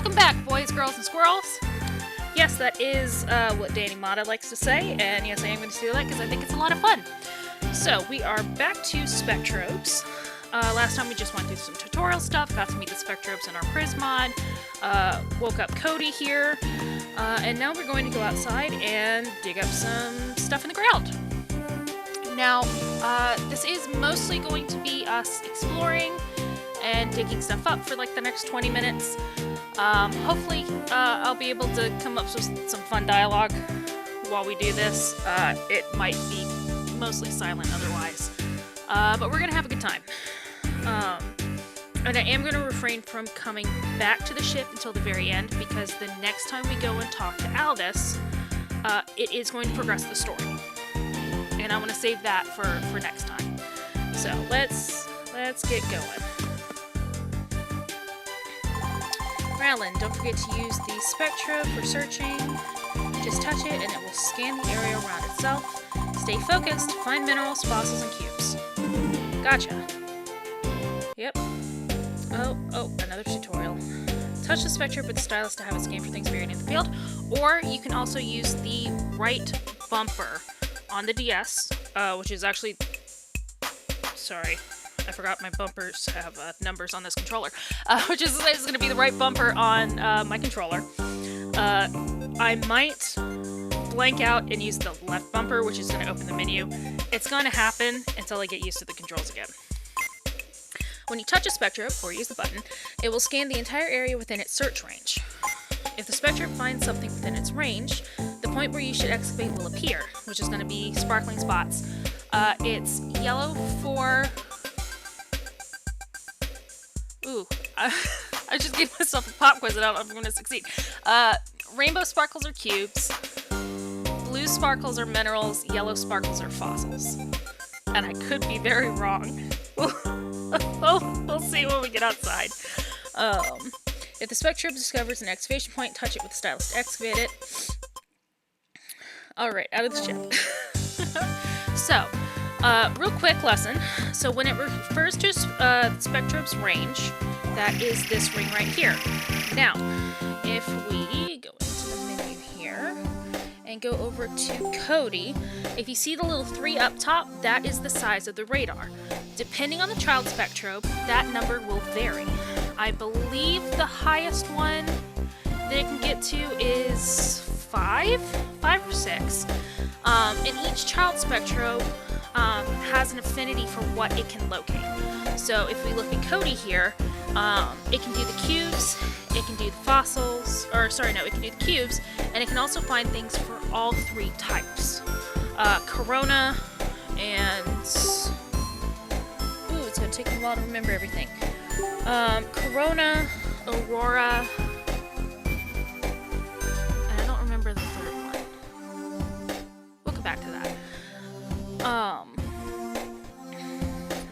Welcome back, boys, girls, and squirrels. Yes, that is what Danny Mata likes to say, and yes, I am going to do that because I think it's a lot of fun. So, we are back to Spectrobes. Last time we just went through some tutorial stuff, got to meet the Spectrobes in our Prismod, woke up Cody here, and now we're going to go outside and dig up some stuff in the ground. Now, this is mostly going to be us exploring and digging stuff up for like the next 20 minutes. Hopefully, I'll be able to come up with some fun dialogue while we do this. It might be mostly silent otherwise, but we're gonna have a good time. And I am gonna refrain from coming back to the ship until the very end, because the next time we go and talk to Aldous, it is going to progress the story. And I want to save that for next time. So let's get going. Rowland, don't forget to use the Spectrobe for searching. Just touch it and it will scan the area around itself. Stay focused, find minerals, fossils, and cubes. Gotcha. Yep. Oh, another tutorial. Touch the Spectrobe with the stylus to have it scan for things buried in the field, or you can also use the right bumper on the DS, which is actually... Sorry. I forgot my bumpers have numbers on this controller, which is going to be the right bumper on my controller. I might blank out and use the left bumper, which is going to open the menu. It's going to happen until I get used to the controls again. When you touch a Spectrobe, or use the button, it will scan the entire area within its search range. If the Spectrobe finds something within its range, the point where you should excavate will appear, which is going to be sparkling spots. It's yellow for... Ooh, I just gave myself a pop quiz and I don't know if I'm going to succeed. Rainbow sparkles are cubes, blue sparkles are minerals, yellow sparkles are fossils. And I could be very wrong. We'll see when we get outside. If the Spectrobe discovers an excavation point, touch it with the stylus to excavate it. Alright, out of the ship. So, real quick lesson. So when it refers to Spectrobe's range, that is this ring right here. Now, if we go into the menu here and go over to Cody, if you see the little 3 up top, that is the size of the radar. Depending on the child Spectrobe, that number will vary. I believe the highest one that it can get to is 5 or 6. And each child Spectrobe has an affinity for what it can locate. So if we look at Cody here, it can do the cubes, it can do the fossils, it can do the cubes, and it can also find things for all 3 types. Corona, and... Ooh, it's gonna take me a while to remember everything. Corona, Aurora, and I don't remember the third one. We'll come back to that.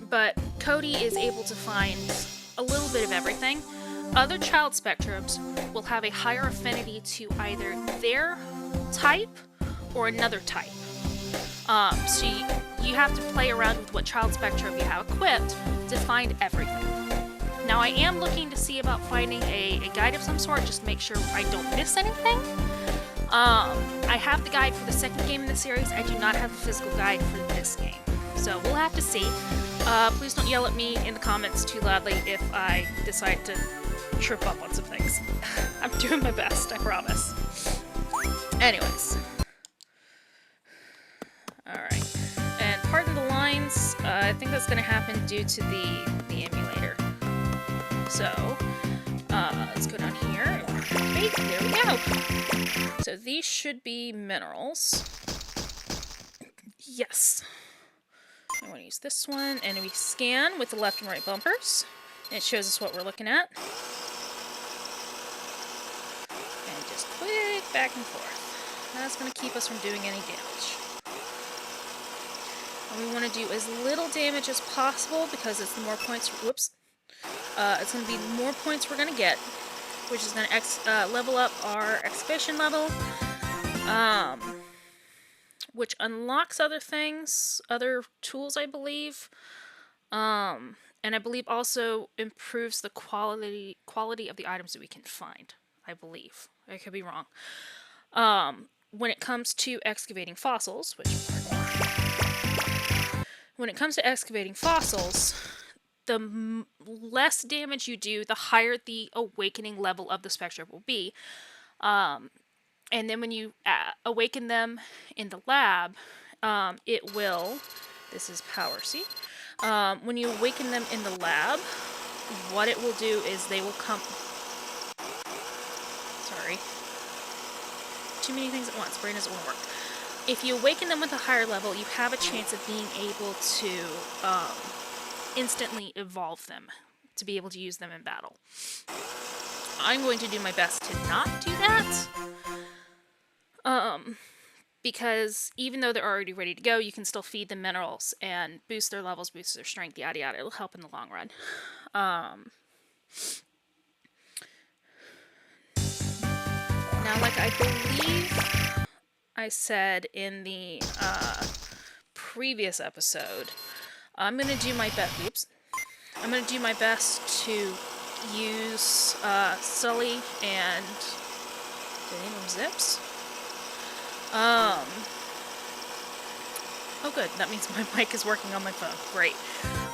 But Cody is able to find a little bit of everything. Other child Spectrobes will have a higher affinity to either their type or another type. So you have to play around with what child Spectrobe you have equipped to find everything. Now I am looking to see about finding a guide of some sort, just to make sure I don't miss anything. I have the guide for the second game in the series. I do not have a physical guide for this game. So we'll have to see. Please don't yell at me in the comments too loudly if I decide to trip up on some things. I'm doing my best, I promise. Anyways. Alright. And pardon the lines, I think that's going to happen due to the emulator. So, let's go down here. There we go. So these should be minerals. Yes. I want to use this one, and we scan with the left and right bumpers. And it shows us what we're looking at. And just click back and forth. That's going to keep us from doing any damage. And we want to do as little damage as possible, because it's the more points... Whoops. It's going to be the more points we're going to get, which is going to level up our excavation level. Which unlocks other things, other tools, I believe. And I believe also improves the quality of the items that we can find. I believe. I could be wrong. When it comes to excavating fossils, when it comes to excavating fossils, the less damage you do, the higher the awakening level of the Spectrobe will be. And then when you awaken them in the lab, it will, this is power, see? When you awaken them in the lab, what it will do is they will come, sorry, too many things at once, brain doesn't want to work. If you awaken them with a higher level, you have a chance of being able to instantly evolve them, to be able to use them in battle. I'm going to do my best to not do that. Because even though they're already ready to go, you can still feed them minerals and boost their levels, boost their strength, yada yada. It'll help in the long run. Now, like I believe I said in the previous episode, I'm gonna do my best. Oops. I'm gonna do my best to use Sully and the name of Zips. Oh good, that means my mic is working on my phone. Great.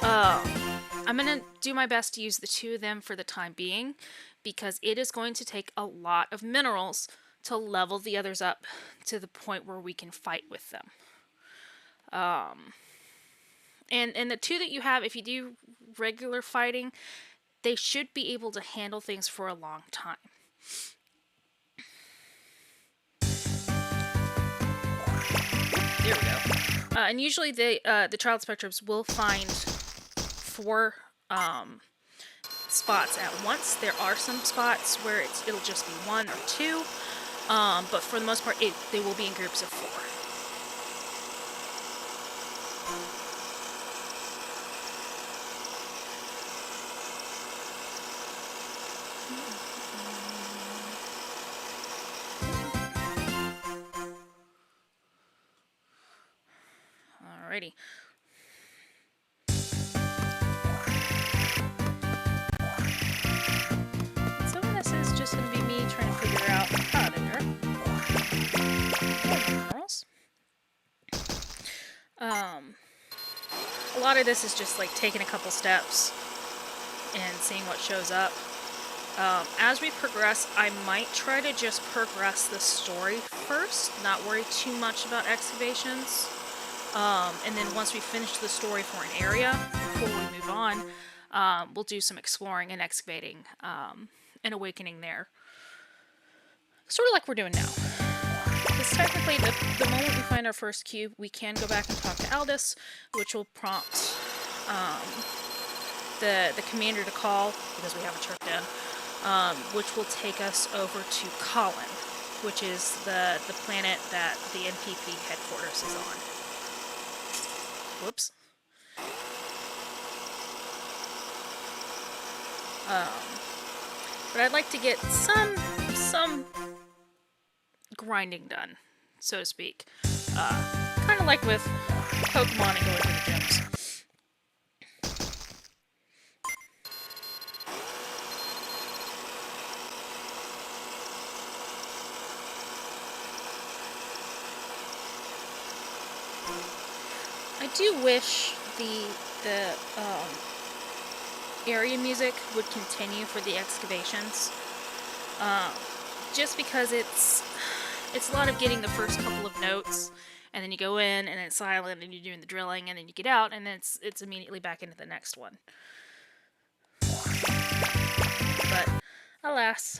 I'm gonna do my best to use the two of them for the time being, because it is going to take a lot of minerals to level the others up to the point where we can fight with them. And the two that you have, if you do regular fighting, they should be able to handle things for a long time. There we go. And usually the child Spectrobes will find 4 spots at once. There are some spots where it'll just be 1 or 2, but for the most part, they will be in groups of 4. Alrighty. Some of this is just going to be me trying to figure out how to do minerals. A lot of this is just like taking a couple steps and seeing what shows up. As we progress, I might try to just progress the story first, not worry too much about excavations. And then once we finish the story for an area, before we move on, we'll do some exploring and excavating and awakening there. Sort of like we're doing now. Because technically, the moment we find our first cube, we can go back and talk to Aldous, which will prompt the commander to call, because we haven't checked in, which will take us over to Colin, which is the planet that the NPP headquarters is on. Whoops. But I'd like to get some grinding done, so to speak. Kind of like with Pokemon and going to the gyms. I do wish the area music would continue for the excavations, just because it's a lot of getting the first couple of notes, and then you go in and it's silent and you're doing the drilling, and then you get out and then it's immediately back into the next one. But alas,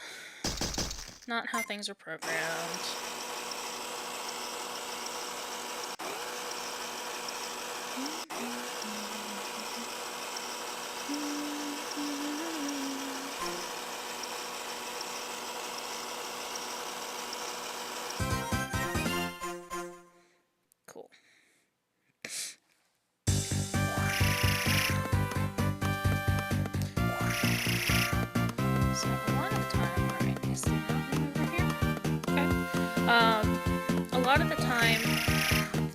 not how things are programmed. Cool. So a lot of time, alright, is there nothing over here? Okay. A lot of the time,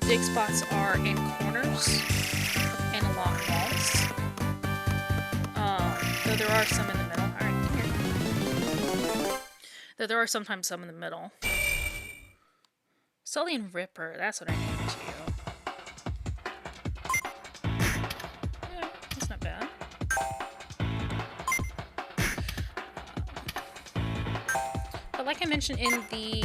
dig spots are in corners and along walls. Though there are some in the middle. Alright, here. Though there are sometimes some in the middle. Sully and Ripper, that's what I named you. Yeah, that's not bad. But like I mentioned in the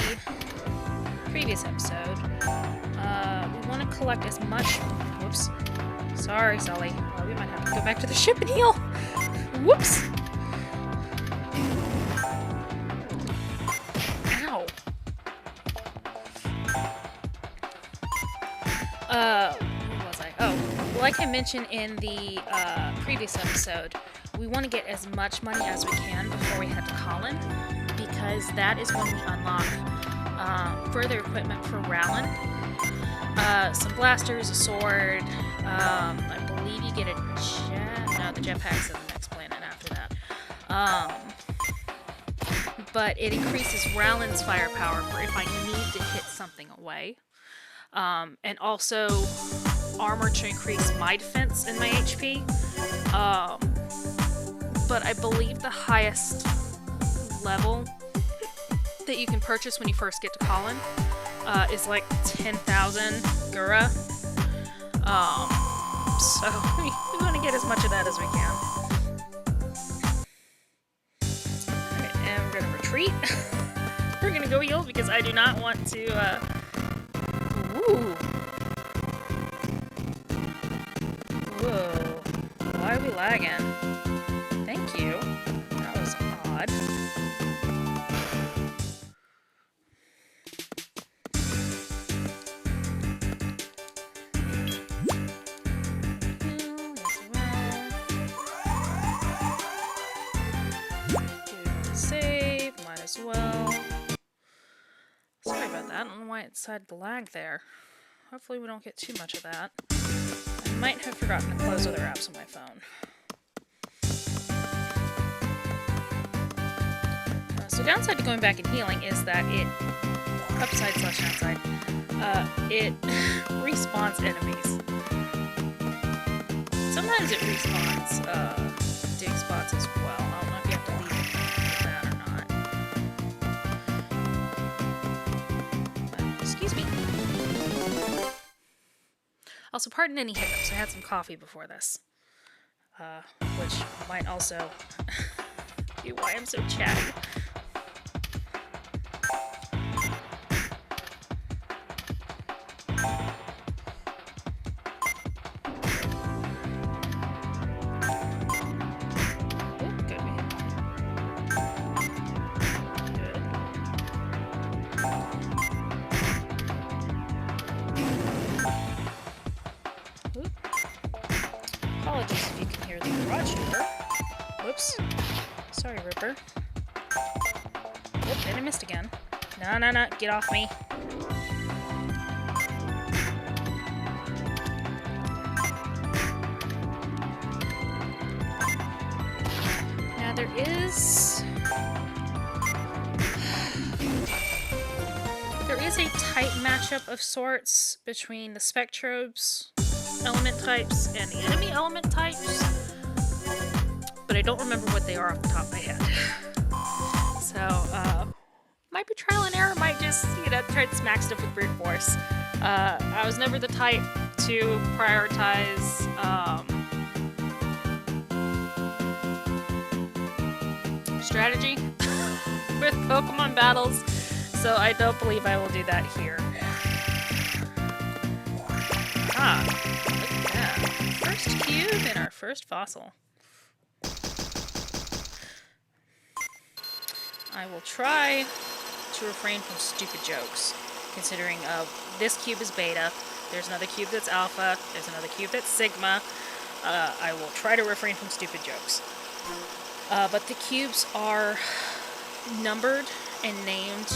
previous episode, we want to collect as much... Whoops. Sorry, Sully. We might have to go back to the ship and heal. Whoops. Ow. Where was I? Oh, like I mentioned in the previous episode, we want to get as much money as we can before we head to Colin, because that is when we unlock further equipment for Rallin. Some blasters, a sword, I believe you get a jet. No, the jetpack's in the next planet after that. But it increases Rallin's firepower for if I need to hit something away. And also armor to increase my defense and my HP. But I believe the highest level that you can purchase when you first get to Colin is like 10,000 Gura. So we want to get as much of that as we can. Alright, and we're going to retreat. We're going to go heal because I do not want to... Ooh. Whoa. Why are we lagging? Thank you. That was odd. Save, might as well. Sorry about that. I don't know why it decided to lag there. Hopefully we don't get too much of that. I might have forgotten to close other apps on my phone. So downside to going back and healing is that it... Upside / downside. It respawns enemies. Sometimes it respawns dig spots as well. I don't know if you have to leave that or not. But, excuse me. Also, pardon any hiccups. I had some coffee before this. Which might also be why I'm so chatty. Apologies if you can hear the garage door. Whoops. Sorry, Ripper. Whoop, and I missed again. No, no, no, get off me. Now there is a tight matchup of sorts between the Spectrobes element types and the enemy element types, but I don't remember what they are off the top of my head. So, might be trial and error, might just, try to smack stuff with brute force. I was never the type to prioritize, strategy with Pokemon battles, so I don't believe I will do that here. Ah, look at that. First cube and our first fossil. I will try to refrain from stupid jokes, considering this cube is beta, there's another cube that's alpha, there's another cube that's sigma. I will try to refrain from stupid jokes. But the cubes are numbered and named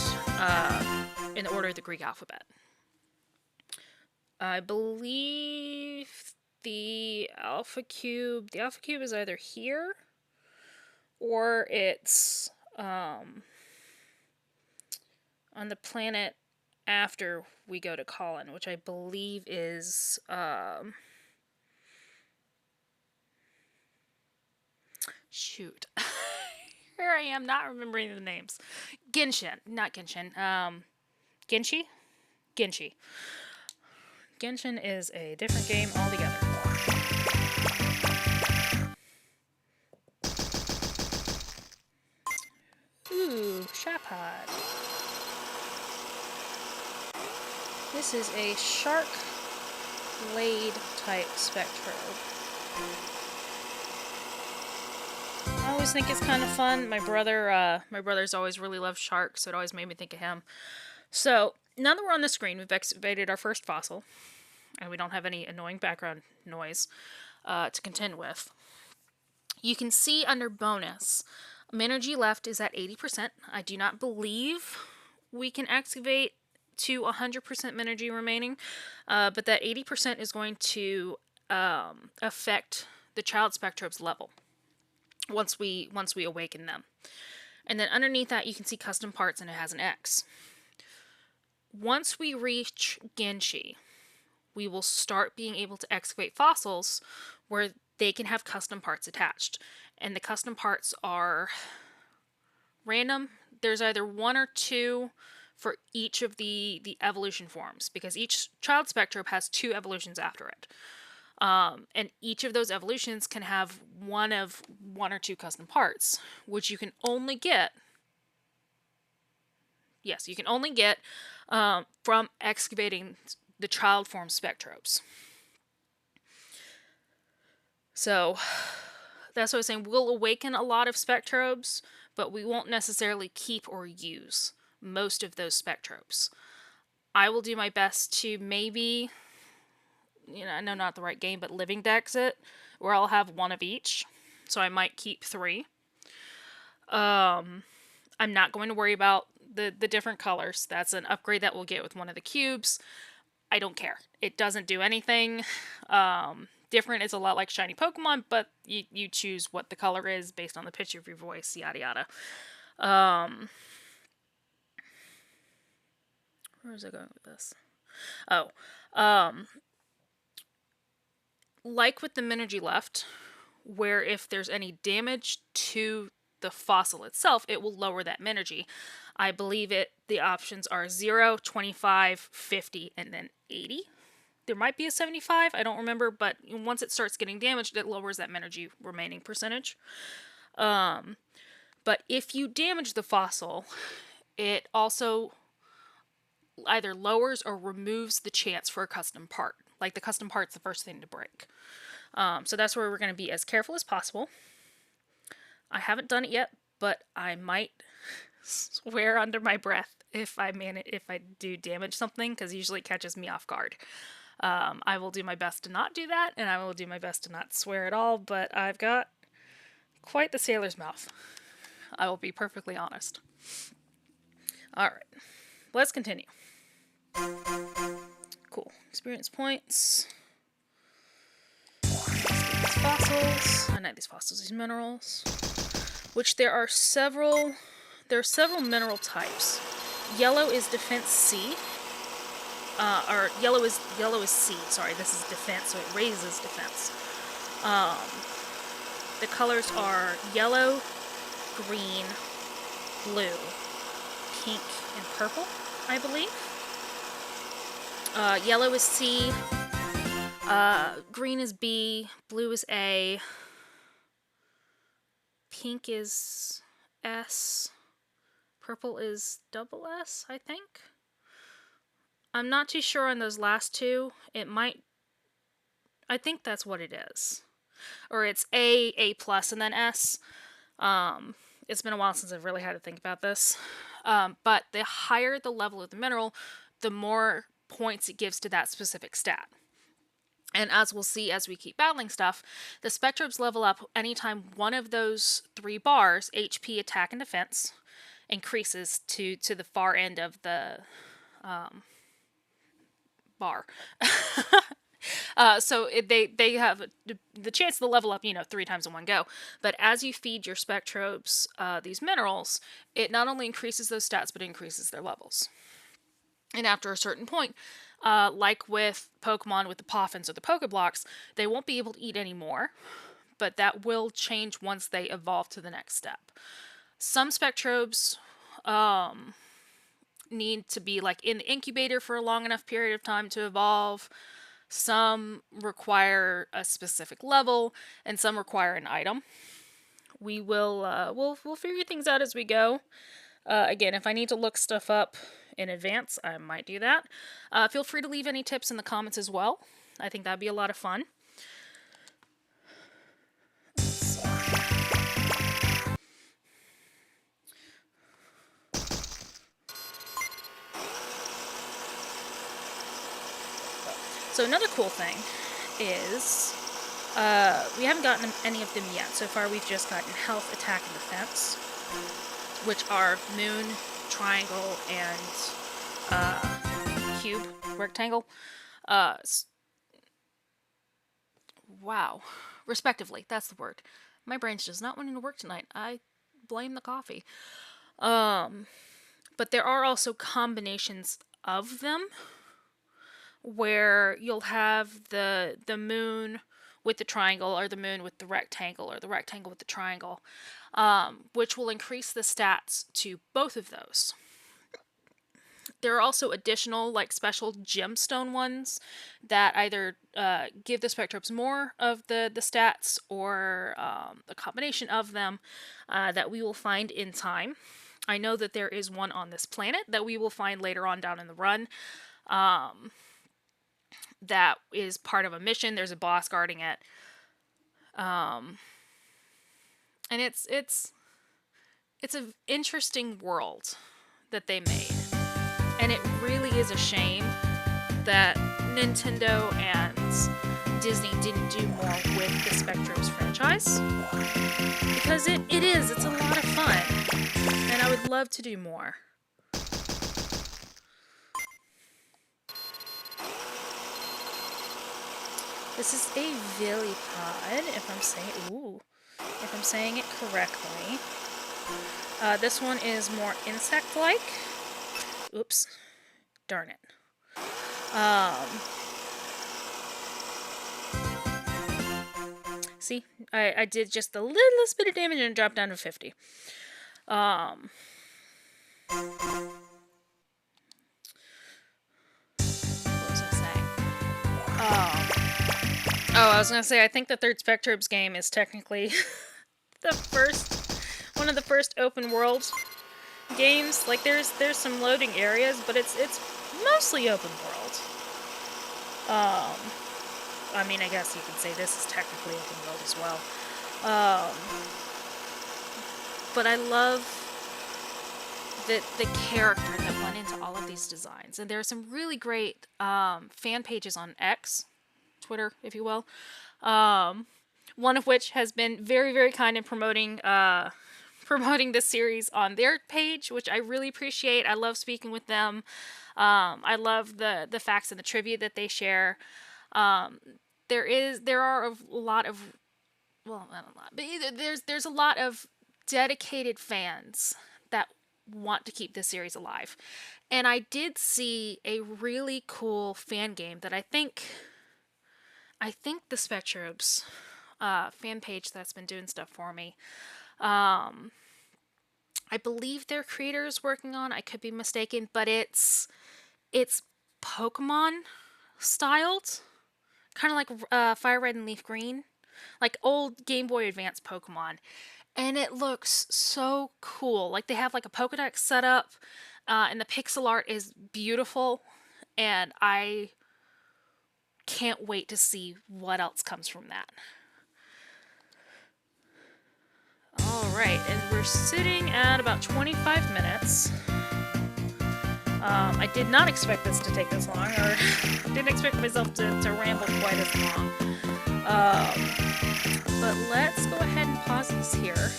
in the order of the Greek alphabet. I believe the alpha cube is either here or it's on the planet after we go to Colin, which I believe is shoot. Here I am not remembering the names. Genshin. Not Genshin. Genshi? Genshi. Genshin is a different game altogether. Ooh, Shapod. This is a shark blade type Spectrobe. I always think it's kind of fun. My brother's always really loved sharks, so it always made me think of him. So now that we're on the screen, we've excavated our first fossil, and we don't have any annoying background noise to contend with. You can see under bonus, energy left is at 80%. I do not believe we can excavate to 100% energy remaining, but that 80% is going to affect the child Spectrobe's level once we awaken them. And then underneath that, you can see custom parts, and it has an X. Once we reach Genshi, we will start being able to excavate fossils where they can have custom parts attached. And the custom parts are random. There's either 1 or 2 for each of the evolution forms, because each child Spectrobe has 2 evolutions after it. And each of those evolutions can have one or 2 custom parts, which you can only get. Yes, you can only get from excavating the child form Spectrobes. So that's what I was saying. We'll awaken a lot of Spectrobes, but we won't necessarily keep or use most of those Spectrobes. I will do my best to maybe, I know not the right game, but Living Dex it, where I'll have 1 of each. So I might keep 3. I'm not going to worry about the different colors. That's an upgrade that we'll get with one of the cubes. I don't care. It doesn't do anything. Different is a lot like shiny Pokemon, but you choose what the color is based on the pitch of your voice, yada yada. Where was I going with this? Like with the Minergy left, where if there's any damage to the fossil itself, it will lower that Minergy. I believe the options are 0, 25, 50, and then 80. There might be a 75, I don't remember, but once it starts getting damaged, it lowers that Minergy remaining percentage. But if you damage the fossil, it also either lowers or removes the chance for a custom part. Like the custom part's the first thing to break. So that's where we're going to be as careful as possible. I haven't done it yet, but I might swear under my breath if I do damage something, because usually it catches me off guard. I will do my best to not do that, and I will do my best to not swear at all, but I've got quite the sailor's mouth. I will be perfectly honest. Alright, let's continue. Cool. Experience points. These fossils. Not these fossils, these minerals. Which there are several mineral types. Yellow is defense C. Or yellow is C. Sorry, this is defense, so it raises defense. The colors are yellow, green, blue, pink, and purple, I believe. Yellow is C. Green is B. Blue is A. Pink is S. Purple is double S, I think. I'm not too sure on those last 2. I think that's what it is. Or it's A plus, and then S. It's been a while since I've really had to think about this. But the higher the level of the mineral, the more points it gives to that specific stat. And as we'll see as we keep battling stuff, the Spectrobes level up anytime one of those 3 bars, HP, attack, and defense, increases to the far end of the bar. So they have the chance to level up, 3 times in one go. But as you feed your Spectrobes these minerals, it not only increases those stats, but increases their levels. And after a certain point, like with Pokemon with the Poffins or the Pokeblocks, they won't be able to eat anymore, but that will change once they evolve to the next step. Some Spectrobes need to be like in the incubator for a long enough period of time to evolve. Some require a specific level, and some require an item. We will we'll figure things out as we go. Again, if I need to look stuff up in advance, I might do that. Feel free to leave any tips in the comments as well. I think that'd be a lot of fun. So another cool thing is we haven't gotten any of them yet. So far we've just gotten health, attack, and defense, which are moon, triangle, and cube, rectangle. Wow. Respectively, that's the word. My brain's just not wanting to work tonight. I blame the coffee. But there are also combinations of them where you'll have the moon with the triangle, or the moon with the rectangle, or the rectangle with the triangle, which will increase the stats to both of those. There are also additional, like, special gemstone ones that either give the Spectrobes more of the stats, or a combination of them that we will find in time. I know that there is one on this planet that we will find later on down in the run. That is part of a mission. There's a boss guarding it. And it's an interesting world that they made. And it really is a shame that Nintendo and Disney didn't do more with the Spectrobes franchise. Because it's a lot of fun. And I would love to do more. This is a Villipod, if I'm saying it correctly. This one is more insect-like. Oops. Darn it. See? I did just the littlest bit of damage and it dropped down to 50. What was I saying? I was gonna say, I think the third Spectrobes game is technically one of the first open world games. Like, there's some loading areas, but it's mostly open world. I mean, I guess you could say this is technically open world as well. But I love the character that went into all of these designs. And there are some really great fan pages on X, Twitter, if you will. One of which has been very, very kind in promoting this series on their page, which I really appreciate. I love speaking with them. I love the facts and the trivia that they share. There are a lot of, well, not a lot, but there's a lot of dedicated fans that want to keep this series alive. And I did see a really cool fan game that I think the Spectrobes fan page that's been doing stuff for me, I believe their creator is working on. I could be mistaken, but it's Pokemon styled, kind of like Fire Red and Leaf Green, like old Game Boy Advance Pokemon, and it looks so cool. Like, they have like a Pokedex set up, and the pixel art is beautiful, and I can't wait to see what else comes from that. Alright, and we're sitting at about 25 minutes. I did not expect this to take this long, or didn't expect myself to ramble quite as long. But let's go ahead and pause this here,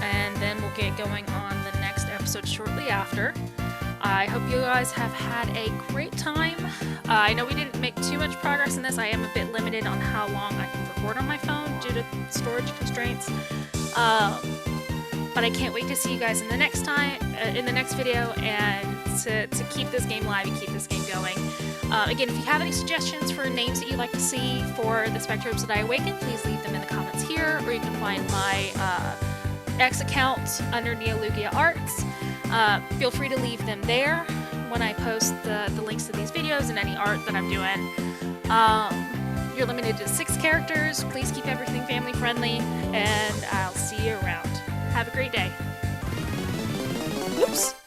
and then we'll get going on the next episode shortly after. I hope you guys have had a great time. I know we didn't make too much progress in this. I am a bit limited on how long I can record on my phone due to storage constraints. But I can't wait to see you guys in the next video, and to keep this game live and keep this game going. Again, if you have any suggestions for names that you'd like to see for the Spectrobes that I awaken, please leave them in the comments here, or you can find my X account under NeoLugia Arts. Feel free to leave them there when I post the links to these videos and any art that I'm doing. You're limited to 6 characters. Please keep everything family friendly, and I'll see you around. Have a great day. Oops.